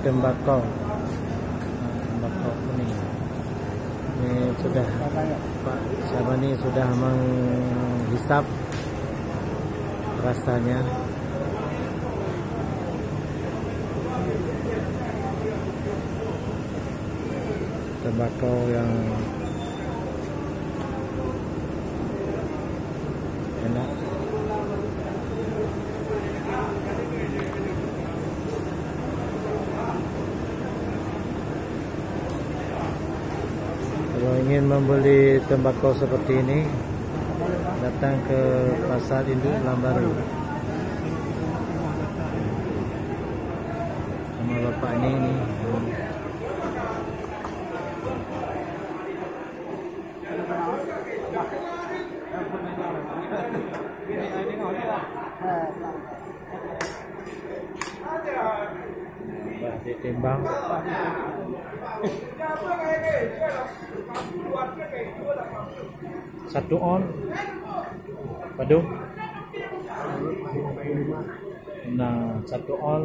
tembakau. Tembakau kuning. Ini sudah Pak Syabani sudah menghisap rasanya. Tembakau yang enak. Kalau ingin membeli tembakau seperti ini, datang ke Pasar Induk Lambaru. Sama bapak ini nih. Ditimbang. Satu on. Padu. Nah, satu on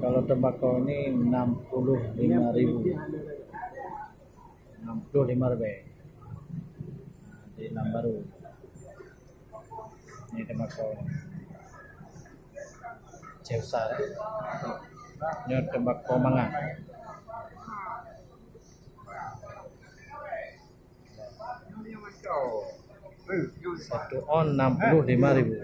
kalau tembakau ini 65.000. 65.000 di Lambaru. Ini tembakau Ceusa. Ini tembakau manga. Satu on 65.000.